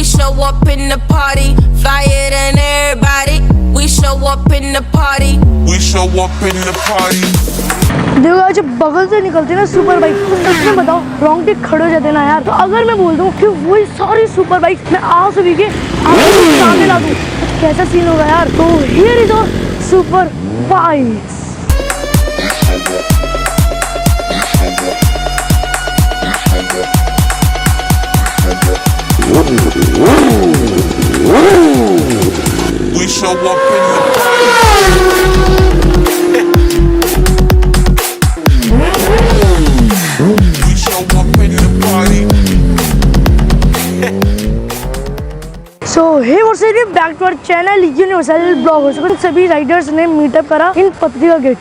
We show up in the party, flyer than everybody. We show up in the party. We show up in the party. देखो जब बगल से निकलती है ना सुपर बाइक, तो सच में बताओ रोंगटे खड़े हो जाते हैं ना यार। तो अगर मैं बोल दूं कि वही सारी सुपर बाइक मैं आज से भी के आपके सामने ला दूं, तो कैसा सीन होगा यार। तो here is all super bikes. We show up in the party. We show up in the party. So hey what's up, back to our channel universal bloggers. तो सभी राइडर्स ने मीटअप करा इन पत्रिका गेट।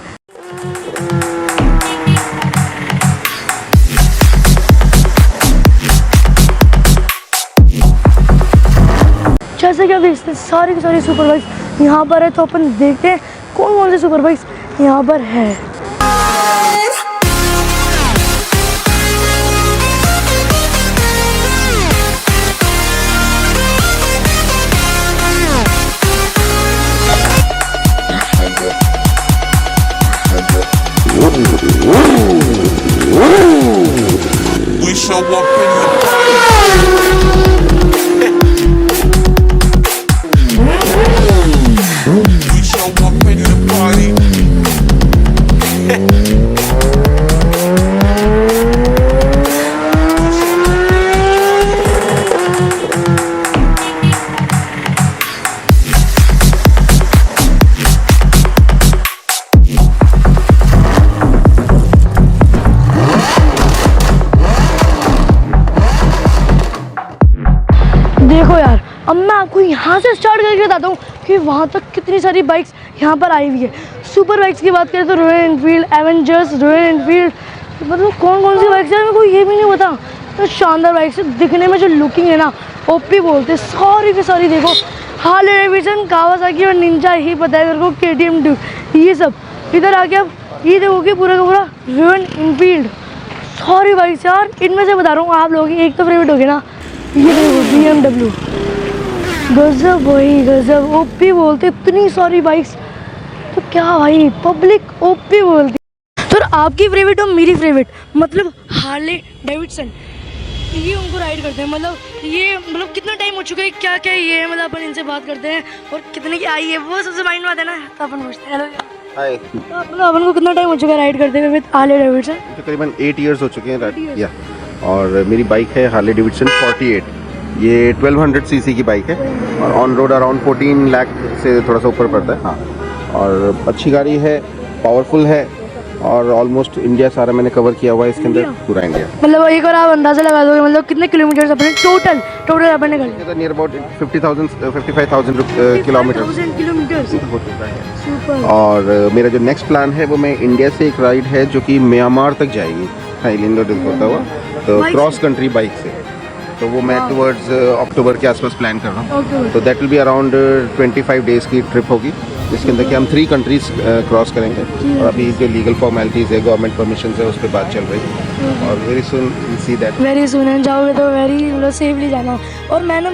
जैसे कि आप देखते हैं सारी की सारी सुपर बाइक्स यहाँ पर है। तो अपन देखते हैं कौन कौन सी सुपर बाइक्स यहाँ पर है। We show up in the party. We show up in the party. देखो यार, अब मैं आपको यहाँ से स्टार्ट करके बताता हूँ कि वहाँ तक कितनी सारी बाइक्स यहाँ पर आई हुई है। सुपर बाइक्स की बात करें तो royal Enfield, Avengers, royal Enfield, मतलब कौन कौन सी बाइक्स है मेरे को ये भी नहीं पता। तो शानदार बाइक्स है, दिखने में जो लुकिंग है ना ओपी बोलते हैं सारी की सारी। देखो हार्ले डेविडसन, कावासाकी और निंजा ही पता है मेरे को, KTM ड्यूक, ये सब। इधर आके अब ये देखोगे पूरा का पूरा रॉयल एनफील्ड, सारी बाइक्स यार। इनमें से बता रहा हूँ आप लोगों की एक तो फेवरेट होगी ना, ये देखो BMW, गजब भाई गजब, ओपी बोलते इतनी सारी बाइक्स। तो क्या भाई पब्लिक ओपी बोलती। तो आपकी फेवरेट और मेरी फेवरेट मतलब हार्ले डेविडसन, ये उनको राइड करते हैं। मतलब ये मतलब कितना टाइम हो चुका है, क्या क्या ये है, मतलब अपन इनसे बात करते हैं और कितने की आई है वो सबसे माइंड में आता है ना। तो अपन पूछते हैं हेलो हाय, तो अपन को कितना टाइम हो चुका है राइड करते हुए विद हार्ले डेविडसन? तकरीबन 8 इयर्स हो चुके हैं राइड। और मेरी बाइक है हार्ले डेविडसन 48। ये 1200 सीसी की बाइक है और ऑन रोड अराउंड 14 लाख से थोड़ा सा ऊपर पड़ता है। हाँ, और अच्छी गाड़ी है, पावरफुल है और ऑलमोस्ट इंडिया सारा मैंने कवर किया हुआ है इसके अंदर, पूरा इंडिया। मतलब एक और आप अंदाजा लगा दोगे मतलब कितने किलोमीटर अपने टोटल आपने कर लिया? नियर अबाउट 55,000 किलोमीटर हो चुका है। और मेरा जो नेक्स्ट प्लान है वो मैं इंडिया से एक राइड है जो कि म्यांमार तक जाएगी, थाईलैंड होता हुआ, तो क्रॉस कंट्री बाइक से। तो वो मैं टुवर्ड्स अक्टूबर के आसपास प्लान कर रहा हूँ। तो that will be around 25 days की ट्रिप होगी, जिसके अंदर कि हम 3 कंट्रीज क्रॉस करेंगे। और अभी जो लीगल फॉर्मेलिटीज़ है, गवर्नमेंट परमिशन है, उस पर बात चल रही है। और very soon see that, very soon जाओगे तो वेरी मतलब सेफली जाना। और मैंने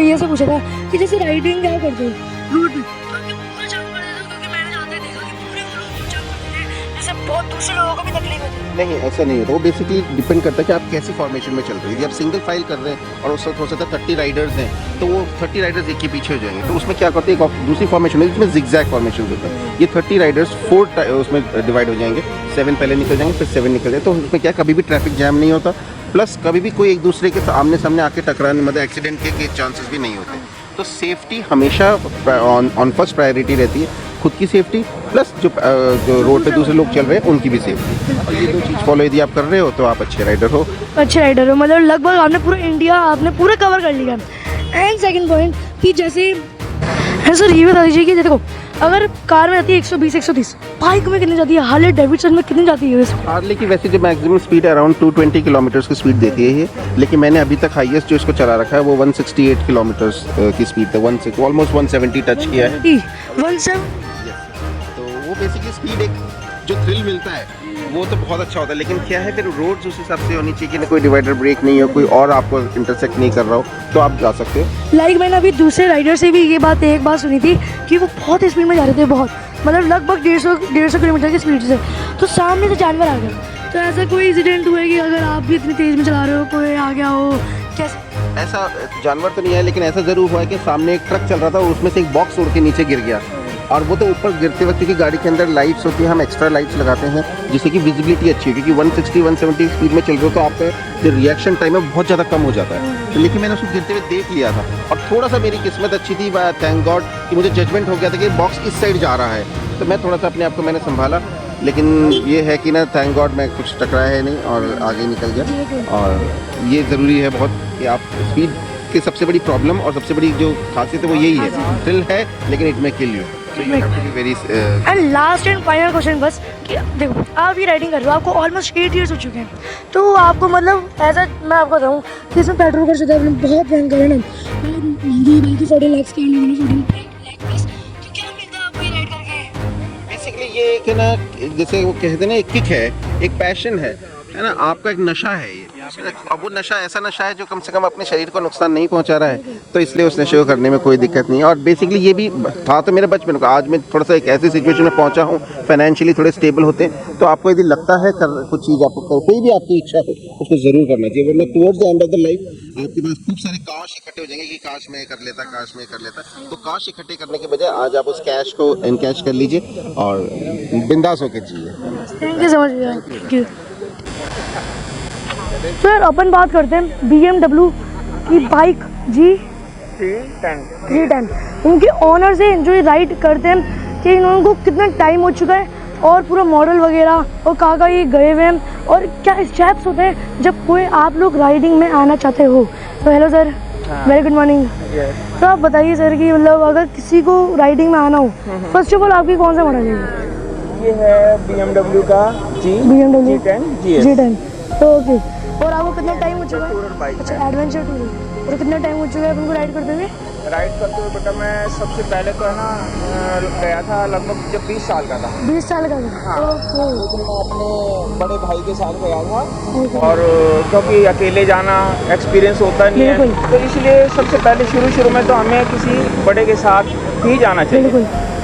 ये से पूछा था कि जैसे राइडिंग क्या करते हो रोड पे, तो आप पूरा जाम कर देते हो? क्योंकि मैंने जाते देखा कि पूरे वो लोग जाम कर देते हैं, जैसे बहुत दूसरे लोगों को भी तकलीफ होती है। नहीं ऐसा नहीं होता। वो बेसिकली डिपेंड करता है कि आप कैसी फॉर्मेशन में चल रहे हैं। यदि आप सिंगल फाइल कर रहे हैं और उस वक्त हो सकता है 30 राइडर्स हैं, तो वो 30 राइडर्स एक के पीछे हो जाएंगे। तो उसमें क्या करते हैं, एक दूसरी फॉर्मेशन है जिसमें जिगजैग फॉर्मेशन होता है। ये 30 राइडर्स 4 उसमें डिवाइड हो जाएंगे, 7 पहले निकल जाएंगे, फिर 7 निकल जाएंगे। तो उसमें क्या कभी भी ट्रैफिक जैम नहीं होता, प्लस कभी भी कोई एक दूसरे के आमने सामने आके टकराने, मतलब एक्सीडेंट के चांसेस भी नहीं होते। तो सेफ्टी हमेशा ऑन फर्स्ट प्रायोरिटी रहती है, खुद की सेफ्टी प्लस जो रोड पे दूसरे लोग चल रहे हैं उनकी भी सेफ्टी। और ये 2 चीज़ फॉलो यदि आप कर रहे हो तो आप अच्छे राइडर हो। अच्छे राइडर हो, मतलब लगभग आपने पूरा इंडिया आपने पूरा कवर कर लिया। एंड सेकंड पॉइंट कि जैसे सर ये बता दीजिए कि देखो अगर कार में जाती है 120-130, बाइक में कितनी जाती है, हार्ले डेविडसन में कितनी जाती है? हार्ले की वैसे जो मैक्सिमम स्पीड है अराउंड 220 किलोमीटर की स्पीड देती है ये, लेकिन मैंने अभी तक हाईएस्ट जो इसको चला रखा है वो 168 किलोमीटर की स्पीड है, ऑलमोस्ट 170 टच किया है। 170। तो वो बेसिकली स्पीड एक जो थ्रिल मिलता है वो तो बहुत अच्छा होता है, लेकिन क्या है फिर रोड्स उस हिसाब से होनी चाहिए कि कोई डिवाइडर ब्रेक नहीं हो, कोई और आपको इंटरसेक्ट नहीं कर रहा हो, तो आप जा सकते हो। लाइक मैंने अभी दूसरे राइडर से भी एक बात सुनी थी कि वो बहुत स्पीड में जा रहे थे, बहुत मतलब लगभग 150 किलोमीटर की स्पीड से, तो सामने से जानवर आ गया। तो ऐसा कोई इंसिडेंट हुआ है कि अगर आप भी इतनी तेज़ में चला रहे हो, कोई आ गया हो, कैसे? ऐसा जानवर तो नहीं है, लेकिन ऐसा ज़रूर हुआ है कि सामने एक ट्रक चल रहा था, उसमें से एक बॉक्स उड़ के नीचे गिर गया, और वो तो ऊपर गिरते वक्त क्योंकि गाड़ी के अंदर लाइट्स होती हैं, हम एक्स्ट्रा लाइट्स लगाते हैं जिससे कि विजिबिलिटी अच्छी है, क्योंकि 160-170 स्पीड में चल रहे हो तो आपका जो रिएक्शन टाइम है बहुत ज़्यादा कम हो जाता है। तो लेकिन मैंने उसको गिरते हुए देख लिया था, और थोड़ा सा मेरी किस्मत अच्छी थी, थैंक गॉड कि मुझे जजमेंट हो गया था कि बॉक्स इस साइड जा रहा है, तो मैं थोड़ा सा अपने आप को मैंने संभाला। लेकिन ये है कि ना, थैंक गॉड मैं कुछ टकराया है नहीं और आगे निकल गया। और ये ज़रूरी है बहुत कि आप स्पीड की सबसे बड़ी प्रॉब्लम और सबसे बड़ी जो खासियत है वो यही है, थ्रिल है लेकिन it may kill you, so you have to be very. And last and final question बस कि देखो आप ये राइडिंग कर रहे हो, आपको ऑलमोस्ट 8 ईयर्स हो चुके हैं, तो आपको मतलब ऐसा मैं आपको बताऊँ कि इसमें पेट्रोल खर्च होता है बहुत भयंकर है ना, महंगी बाइक 40 लाख की 14 लाख प्लस, तो क्या मिलता है आपको ये राइड करके? बेसिकली ये एक है ना, जैसे वो कहते हैं ना, एक किक है, एक पैशन है ना, आपका एक नशा है ये। अब वो नशा ऐसा नशा है जो कम से कम अपने शरीर को नुकसान नहीं पहुंचा रहा है, तो इसलिए उस नशे को करने में कोई दिक्कत नहीं है। और बेसिकली ये भी था तो मेरे बचपन का, आज मैं थोड़ा सा एक ऐसी सिचुएशन में पहुंचा हूँ, फाइनेंशियली थोड़े स्टेबल होते हैं, तो आपको यदि लगता है कुछ चीज़ आपको कोई भी आपकी इच्छा हो उसको ज़रूर करना चाहिए, वरना towards the end of the life आपके पास खूब सारे काश इकट्ठे हो जाएंगे कि काश मैं कर लेता, काश मैं कर लेता। तो काश इकट्ठे करने के बजाय आज आप उस कैश को इनकैश कर लीजिए और बिंदास होकर जिए। थैंक यू सो मच भैया, थैंक यू। सर अपन बात करते हैं BMW की बाइक G310, उनके ऑनर से जो ये राइड करते हैं कि इनको कितना टाइम हो चुका है और पूरा मॉडल वगैरह और कहाँ ये गए हुए हैं और क्या स्टेप्स होते हैं जब कोई आप लोग राइडिंग में आना चाहते हो। तो hello sir, very good morning. तो आप बताइए सर कि मतलब अगर किसी को राइडिंग में आना हो, फर्स्ट ऑफ ऑल आपकी कौन सा मॉडल है? ये है BMW का BMW G10 तो ओके। और आपको कितना टाइम हो चुका है? अच्छा, एडवेंचर टूर। और कितना टाइम हो चुका है उनको राइड करते हुए? राइड करते हुए बेटा मैं सबसे पहले तो है ना गया था लगभग जब 20 साल का था। 20 साल का था? हाँ। ओके। तो मैं अपने बड़े भाई के साथ गया था, और क्योंकि अकेले जाना एक्सपीरियंस होता नहीं है, तो इसलिए सबसे पहले शुरू में तो हमें किसी बड़े के साथ ही जाना चाहिए,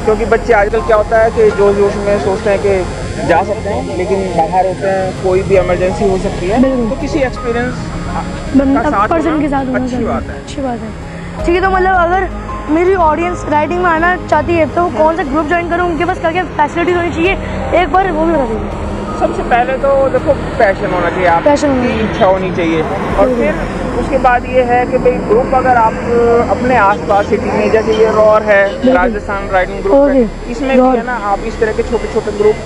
क्योंकि बच्चे आजकल क्या होता है कि जोश में सोचते हैं कि जा सकते हैं, लेकिन बाहर होते हैं, कोई भी इमरजेंसी हो सकती है, तो किसी एक्सपीरियंस पर्सन के साथ अच्छी बात है। अच्छी बात है। ठीक है, तो मतलब अगर मेरी ऑडियंस राइडिंग में आना चाहती है तो कौन सा ग्रुप ज्वाइन करूँ, उनके पास क्या क्या फैसिलिटीज होनी चाहिए, एक बार वो भी बता दीजिए। सबसे पहले तो देखो पैशन होना चाहिए, आपकी इच्छा होनी चाहिए, और फिर उसके बाद ये है कि भाई ग्रुप अगर आप अपने आसपास सिटी में, जैसे ये रॉर है राजस्थान राइडिंग ग्रुप है, इसमें भी है ना आप इस तरह के छोटे छोटे ग्रुप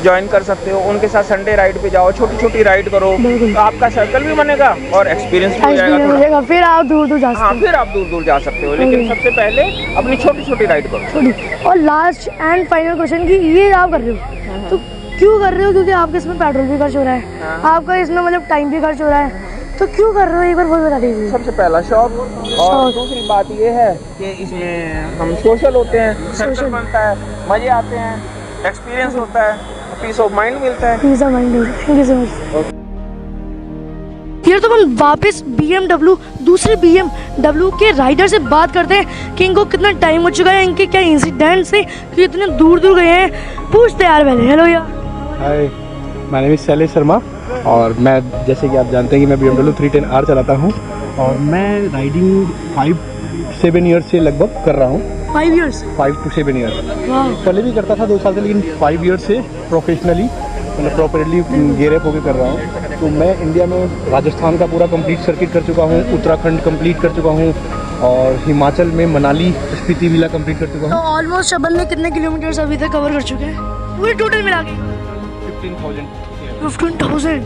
ज्वाइन कर सकते हो, उनके साथ संडे राइड पे जाओ, छोटी छोटी राइड करो, तो आपका सर्कल भी बनेगा और एक्सपीरियंस भी हो जाएगा, फिर आप दूर दूर जा सकते हो। हाँ, फिर आप दूर दूर जा सकते हो, लेकिन सबसे पहले अपनी छोटी छोटी राइड करो। और लास्ट एंड फाइनल क्वेश्चन कि ये आप कर रहे हो तो क्यों कर रहे हो? क्योंकि आपके इसमें पेट्रोल भी खर्च हो रहा है, आपका इसमें मतलब टाइम भी खर्च हो रहा है, तो क्यों कर रहे हो एक बार वो बता दीजिए। सबसे पहला शौक, और दूसरी बात ये है कि इसमें हम सोशल होते हैं, सर्कल बनता है, मजे आते हैं, एक्सपीरियंस होता है, पीस ऑफ माइंड मिलता है। Peace of mind, thank you so much. फिर तो हम वापस BMW दूसरे BMW के राइडर से बात करते हैं कि इनको कितना टाइम हो चुका है, इनके क्या इंसिडेंट से कि इतने दूर दूर गए हैं। पूछते यार पहले। हेलो यार, hi, my name is Shailesh Sharma, और मैं जैसे कि आप जानते हैं कि मैं BMW 310R चलाता हूँ, और मैं राइडिंग 5-7 ईयर्स से लगभग कर रहा हूँ। 5 ईयर्स? 5 to 7 years. पहले भी करता था 2 साल से, लेकिन 5 ईयर्स से प्रोफेशनली मतलब प्रॉपरली गेयर अप होकर कर रहा हूँ। तो मैं इंडिया में राजस्थान का पूरा कंप्लीट सर्किट कर चुका हूँ, उत्तराखंड कंप्लीट कर चुका हूँ, और हिमाचल में मनाली स्पीति विला कंप्लीट कर चुका तो हूँ। ऑलमोस्ट शबन में कितने किलोमीटर्स अभी तक कवर कर चुके हैं पूरे टोटल मिला के? 15,000।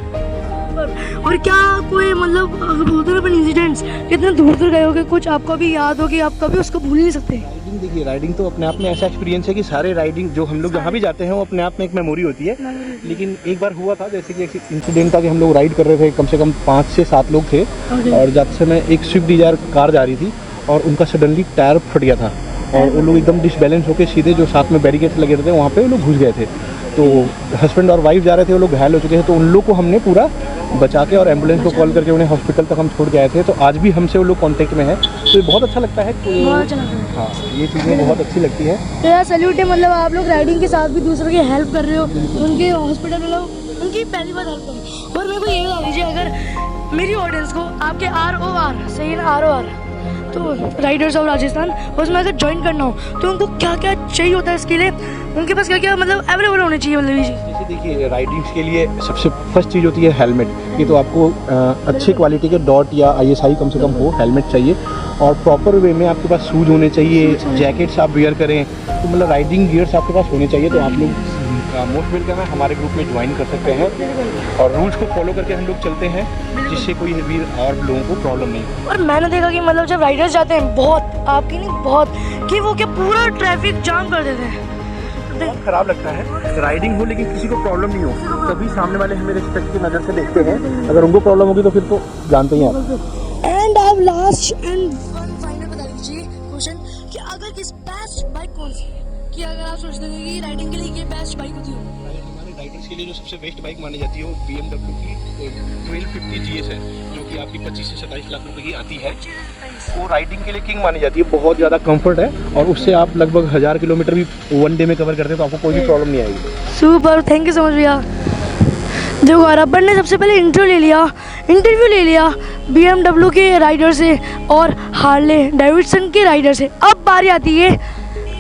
और क्या कोई मतलब अगर बोलते हैं अपन इंसिडेंट्स कितने दूर दूर गए हो कि कुछ आपको भी याद हो कि आप कभी उसको भूल नहीं सकते? राइडिंग देखिए, राइडिंग तो अपने आप में ऐसा एक्सपीरियंस है कि सारे राइडिंग जो हम लोग जहाँ भी जाते हैं वो अपने आप में एक मेमोरी होती है। लेकिन एक बार हुआ था, जैसे कि एक इंसिडेंट था कि हम लोग राइड कर रहे थे, कम से कम 5 से 7 लोग थे, और जाते समय एक स्विफ्ट डिजायर कार जा रही थी और उनका सडनली टायर फट गया था, और वो लोग एकदम डिसबैलेंस होकर सीधे जो साथ में बैरिकेड्स लगे रहते हैं वहाँ पे वो लोग घुस गए थे। तो हस्बैंड और वाइफ जा रहे थे, वो लोग घायल हो चुके थे, तो उन लोग को हमने पूरा बचा के और एम्बुलेंस को कॉल करके उन्हें हॉस्पिटल तक हम छोड़ के आए थे। तो आज भी हमसे वो लोग कांटेक्ट में हैं, तो ये बहुत अच्छा लगता है कि बहुत अच्छा लगता है। हाँ, ये चीज़ें बहुत अच्छी लगती हैं। तो यार सैल्यूट है, मतलब आप लोग राइडिंग के साथ भी दूसरों की हेल्प कर रहे हो, उनके हॉस्पिटल में लोग उनकी पहली बार हेल्प करें। और मेरे को ये बता दीजिए, अगर मेरी ऑडियंस को आपके ROR सही है ROR तो राइडर्स ऑफ राजस्थान उसमें अगर ज्वाइन करना हो तो उनको क्या क्या चाहिए होता है, इसके लिए उनके पास क्या क्या मतलब अवेलेबल होने चाहिए, मतलब ये चीज़? जैसे देखिए, राइडिंग्स के लिए सबसे फर्स्ट चीज़ होती है हेलमेट। ये तो आपको अच्छी क्वालिटी के डॉट या ISI कम से कम हो हेलमेट चाहिए, और प्रॉपर वे में आपके पास शूज़ होने चाहिए, जैकेट्स आप वेयर करें, तो मतलब राइडिंग गियर्स आपके पास होने चाहिए। तो आप लोग मोस्ट वेलकम है, हमारे ग्रुप में ज्वाइन कर सकते हैं, और रूल्स को फॉलो करके हम लोग चलते हैं, जिससे कोई भी और लोगों को प्रॉब्लम नहीं हो। और मैंने देखा कि मतलब जब राइडर्स जाते हैं बहुत, आपकी नहीं बहुत, कि वो क्या पूरा ट्रैफिक जाम कर देते हैं। बहुत खराब लगता है राइडिंग हो लेकिन किसी को प्रॉब्लम नहीं हो, तभी सामने वाले हमें रिस्पेक्ट की नज़र से देखते हैं। अगर उनको प्रॉब्लम होगी तो फिर तो जानते ही हैं आप। एंड आप लास्ट एंड वन फाइनल बता दीजिए क्वेश्चन कि अगर किस बेस्ट बाइक कौन सी है, कि अगर आप सोचते हैं कि राइडिंग के लिए ये बेस्ट बाइक होती है? हमारे राइडर्स के लिए जो सबसे बेस्ट बाइक मानी जाती है वो BMW की 1250 GS है, जो कि आपकी 25 से 27 लाख रुपए की आती है। वो राइडिंग के लिए किंग मानी जाती है, बहुत ज़्यादा कंफर्ट है, और उससे आप लगभग 1000 किलोमीटर भी वन डे में कवर करते हैं, तो आपको कोई भी प्रॉब्लम नहीं आएगी। Super, thank you so much भैया। देखो यार, अपन ने सबसे पहले इंटरव्यू ले लिया BMW के राइडर से और हार्ले डेविडसन के राइडर से। अब बारी आती है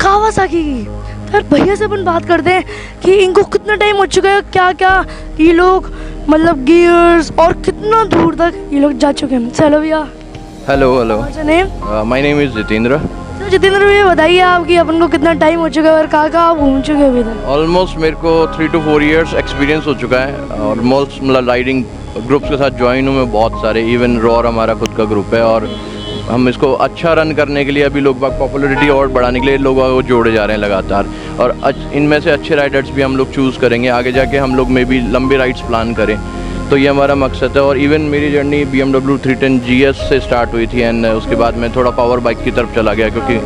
कावासाकी की। तो यार भैया से अपन बात करते हैं कि इनको कितना टाइम हो चुका है, क्या क्या ये लोग मतलब गियर्स और कितना दूर तक ये लोग जा चुके हैं। चलो भैया। Hello name? My name is Jitendra. तो जितेंद्र भैया बताइए आप कि अपन को कितना टाइम हो चुका है और कहाँ आप घूम चुके हैं अभी तक? ऑलमोस्ट मेरे को 3 to 4 years एक्सपीरियंस हो चुका है, और मोस्ट मतलब राइडिंग ग्रुप्स के साथ ज्वाइन हूँ मैं बहुत सारे, इवन रॉर हमारा खुद का ग्रुप है, और हम इसको अच्छा रन करने के लिए अभी लोग पॉपुलरिटी और बढ़ाने के लिए लोग वो जोड़े जा रहे हैं लगातार, और इनमें से अच्छे राइडर्स भी हम लोग चूज़ करेंगे आगे जाके, हम लोग में भी लंबे राइड्स प्लान करें, तो ये हमारा मकसद है। और इवन मेरी जर्नी BMW 310 GS से स्टार्ट हुई थी, एंड उसके बाद मैं थोड़ा पावर बाइक की तरफ चला गया, क्योंकि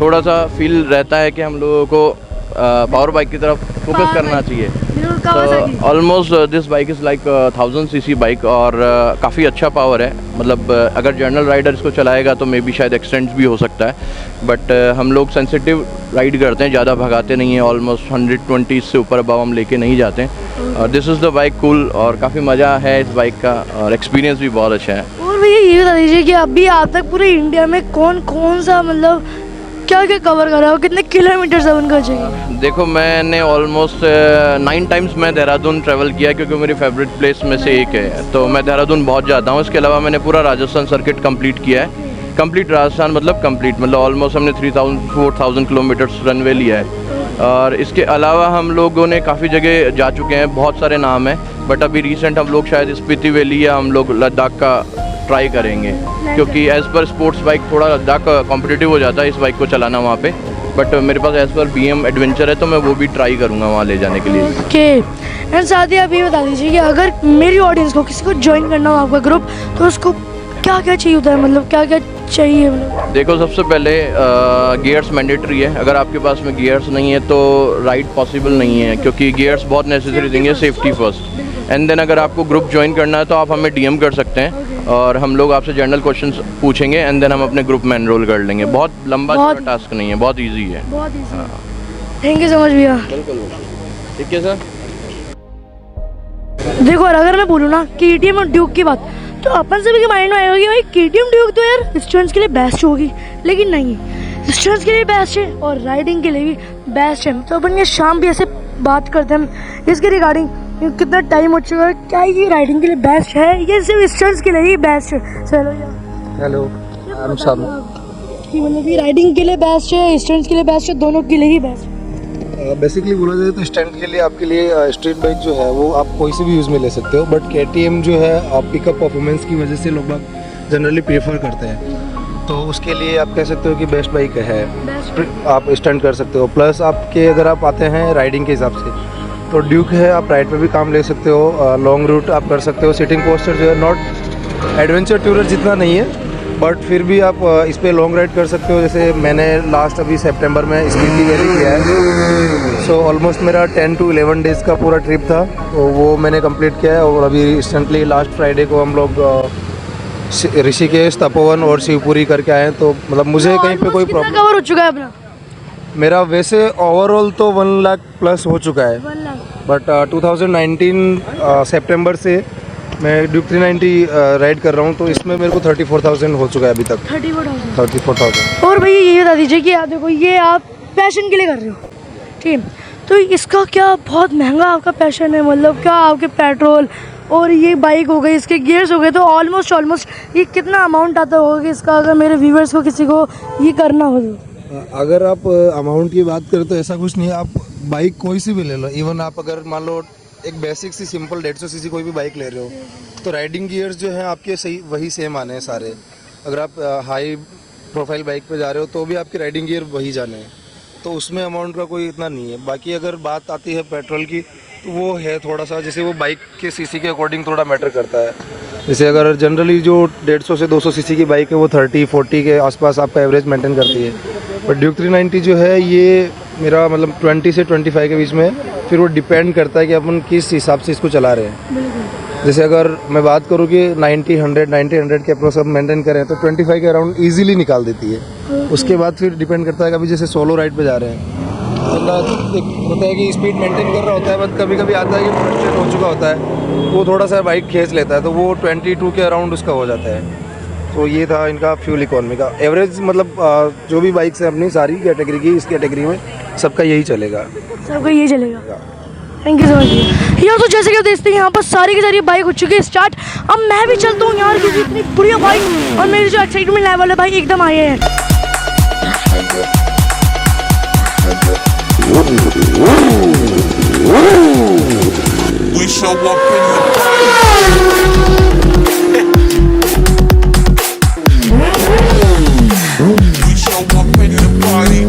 थोड़ा सा फील रहता है कि हम लोगों को पावर बाइक की तरफ फोकस करना चाहिए। तो almost this bike is like 1000 cc bike, और काफ़ी अच्छा पावर है, मतलब अगर जनरल राइडर इसको चलाएगा तो मे बी शायद एक्सटेंड भी हो सकता है, बट हम लोग सेंसिटिव राइड करते हैं, ज़्यादा भगाते नहीं हैं, ऑलमोस्ट 120 से ऊपर अबव हम लेके नहीं जाते हैं। और this is the bike cool, और काफ़ी मज़ा है इस बाइक का, और एक्सपीरियंस भी बहुत अच्छा है। और भैया ये बता दीजिए कि अभी आप तक पूरे इंडिया में कौन कौन सा मतलब क्या क्या कवर कर रहा हो, कितने किलोमीटर से उनका चाहिए? देखो, मैंने ऑलमोस्ट 9 times मैं देहरादून ट्रैवल किया, क्योंकि मेरी फेवरेट प्लेस में से एक है, तो मैं देहरादून बहुत जाता हूँ। इसके अलावा मैंने पूरा राजस्थान सर्किट कंप्लीट किया है, कंप्लीट राजस्थान मतलब ऑलमोस्ट हमने 3000-4000 किलोमीटर्स रनवे लिया है। और इसके अलावा हम लोगों ने काफ़ी जगह जा चुके हैं, बहुत सारे नाम हैं, बट अभी रिसेंट हम लोग शायद स्पीति वैली या हम लोग लद्दाख का ट्राई करेंगे, क्योंकि एज़ पर स्पोर्ट्स बाइक थोड़ा लद्दाख कॉम्पिटिटिव हो जाता है इस बाइक को चलाना वहाँ पे, बट मेरे पास एज़ पर BM एडवेंचर है, तो मैं वो भी ट्राई करूँगा वहाँ ले जाने के लिए। ओके, एंड साथ ही आप ये बता दीजिए कि अगर मेरी ऑडियंस को किसी को ज्वाइन करना हो आपका ग्रुप, तो उसको क्या क्या चाहिए होता है, मतलब क्या क्या चाहिए? मतलब देखो, सबसे पहले गियर्स मैंडेटरी है, अगर आपके पास में गियर्स नहीं है तो राइड पॉसिबल नहीं है, क्योंकि गियर्स बहुत नेसेसरी थिंग है, सेफ्टी फर्स्ट। एंड देन अगर आपको ग्रुप ज्वाइन करना है तो आप हमें DM कर सकते हैं, और हम लोग आपसे जनरल क्वेश्चंस पूछेंगे, एंड देन हम अपने ग्रुप में एनरोल कर लेंगे। बहुत लंबा टास्क नहीं है, बहुत ईजी है। बहुत easy. Thank you so much भैया। बिल्कुल, ठीक है सर। देखो, और अगर मैं बोलूँ ना KTM और ड्यूक की बात, तो अपन सभी के माइंड में आएगा कि भाई KTM ड्यूक तो यार स्टूडेंट्स के लिए बेस्ट होगी, लेकिन नहीं, स्टूडेंट्स के लिए बेस्ट है और राइडिंग के लिए भी बेस्ट है। तो अपन ये शाम भी ऐसे बात करते हैं इसके रिगार्डिंग, कितना टाइम हो चुका है, क्या ये राइडिंग के लिए बेस्ट है, ये सिर्फ स्टूडेंट्स के लिए ही बेस्ट है? चलो यार। हेलो, आई एम शाम। कि मतलब ये राइडिंग के लिए बेस्ट है, स्टूडेंट्स के लिए बेस्ट है, दोनों के लिए ही बेस्ट है? बेसिकली बोला जाए तो स्टंट के लिए आपके लिए स्ट्रीट बाइक जो है वो आप कोई से भी यूज़ में ले सकते हो, बट KTM जो है आप पिकअप परफॉर्मेंस की वजह से लोग जनरली प्रेफर करते हैं, तो उसके लिए आप कह सकते हो कि बेस्ट बाइक है, आप स्टंट कर सकते हो। प्लस आपके अगर आप आते हैं राइडिंग के हिसाब से, तो ड्यूक है, आप राइड पे भी काम ले सकते हो, लॉन्ग रूट आप कर सकते हो, सिटिंग पोस्टर जो है नॉट एडवेंचर टूरर जितना नहीं है, बट फिर भी आप इस पे लॉन्ग राइड कर सकते हो। जैसे मैंने लास्ट अभी सितंबर में स्पीति वैली किया है, सो ऑलमोस्ट मेरा 10 to 11 डेज़ का पूरा ट्रिप था, तो वो मैंने कंप्लीट किया है। और अभी रिसेंटली लास्ट फ्राइडे को हम लोग ऋषिकेश, तपोवन और शिवपुरी करके आए हैं। तो मतलब मुझे कहीं पे कोई कितना प्रॉब्लम, कवर हो चुका है अपना? मेरा वैसे ओवरऑल तो 1 लाख प्लस हो चुका है, 1 लाख। बट 2019 सितंबर से मैं ड्यूक 390 राइड कर रहा हूँ, तो इसमें मेरे को 34,000 हो चुका है अभी तक। 34,000। और भैया ये बता दीजिए कि आप देखो ये आप पैशन के लिए कर रहे हो, ठीक है, तो इसका क्या बहुत महंगा आपका पैशन है? मतलब क्या आपके पेट्रोल और ये बाइक हो गई, इसके गियर्स हो गए, तो ऑलमोस्ट ये कितना अमाउंट आता होगा कि इसका, अगर मेरे व्यूवर्स को किसी को ये करना हो तो? अगर आप अमाउंट की बात करें तो ऐसा कुछ नहीं है। आप बाइक कोई सी भी ले लो, इवन आप अगर मान लो एक बेसिक सी सिंपल 150 सीसी कोई भी बाइक ले रहे हो, तो राइडिंग गियर्स जो हैं आपके सही वही सेम आने हैं सारे। अगर आप हाई प्रोफाइल बाइक पे जा रहे हो तो भी आपके राइडिंग गियर वही जाने हैं, तो उसमें अमाउंट का कोई इतना नहीं है। बाकी अगर बात आती है पेट्रोल की, तो वो है थोड़ा सा, जैसे वो बाइक के सीसी के अकॉर्डिंग थोड़ा मैटर करता है। जैसे अगर जनरली जो 150 से 200 सीसी की बाइक है वो 30-40 के आसपास आपका एवरेज मेंटेन करती है, बट ड्यूक 390 जो है ये मेरा मतलब 20 से 25 के बीच में है। फिर वो डिपेंड करता है कि अपन किस हिसाब से इसको चला रहे हैं। जैसे अगर मैं बात करूँ कि 90-100 के अप्रोच हम मेंटेन करें तो 25 के अराउंड इजीली निकाल देती है। उसके बाद फिर डिपेंड करता है, कभी जैसे सोलो राइड पे जा रहे हैं बंदा एक होता है कि स्पीड मेंटेन कर रहा होता है, बट कभी कभी आता है कि फ्रस्ट्रेट हो चुका होता है, वो थोड़ा सा बाइक खींच लेता है, तो वो 22 के अराउंड उसका हो जाता है। तो ये था इनका फ्यूल इकोनॉमी का एवरेज। मतलब जो भी बाइक्स हैं अपनी सारी कैटेगरी की, इस कैटेगरी में सबका यही चलेगा, सबका ये चलेगा। थैंक यू सो मच यार। तो जैसे कि आप देखते हैं यहाँ पर सारी की सारी बाइक हो चुकी है स्टार्ट। अब मैं भी चलता हूँ यार, क्योंकि इतनी बढ़िया बाइक और मेरी जो एक्साइटमेंट लेवल है भाई एकदम आए हैं। We show up in the party. We show up in the party.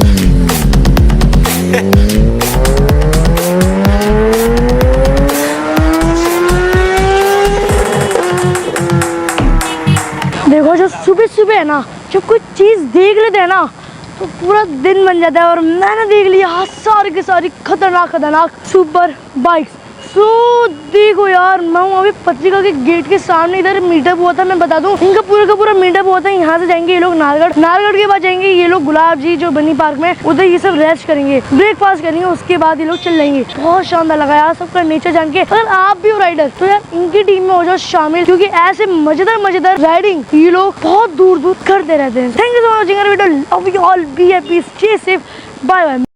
देखो जो सुबह सुबह है ना, जब कोई चीज़ देख लेते हैं ना तो पूरा दिन बन जाता है। और मैंने देख लिया सारी की सारी खतरनाक सुपर बाइक्स। सो देखो यार, मैं हूँ अभी पत्रिका के गेट के सामने, इधर मीटअप हुआ था। मैं बता दूं इनका पूरा का पूरा मीटअप हुआ था। यहाँ से जाएंगे ये लोग नारगढ़ के बाद जाएंगे ये लोग गुलाब जी जो बनी पार्क में, उधर ये सब रेस्ट करेंगे, ब्रेकफास्ट करेंगे, उसके बाद ये लोग चल जाएंगे। बहुत शानदार लगा यार सबका नेचर जान के। अगर आप भी हो राइडर तो यार इनकी टीम में हो जाओ शामिल, क्योंकि ऐसे मजेदार राइडिंग ये लोग बहुत दूर करते रहते हैं। Thank you so much video. Love you all, be happy, stay safe, bye bye.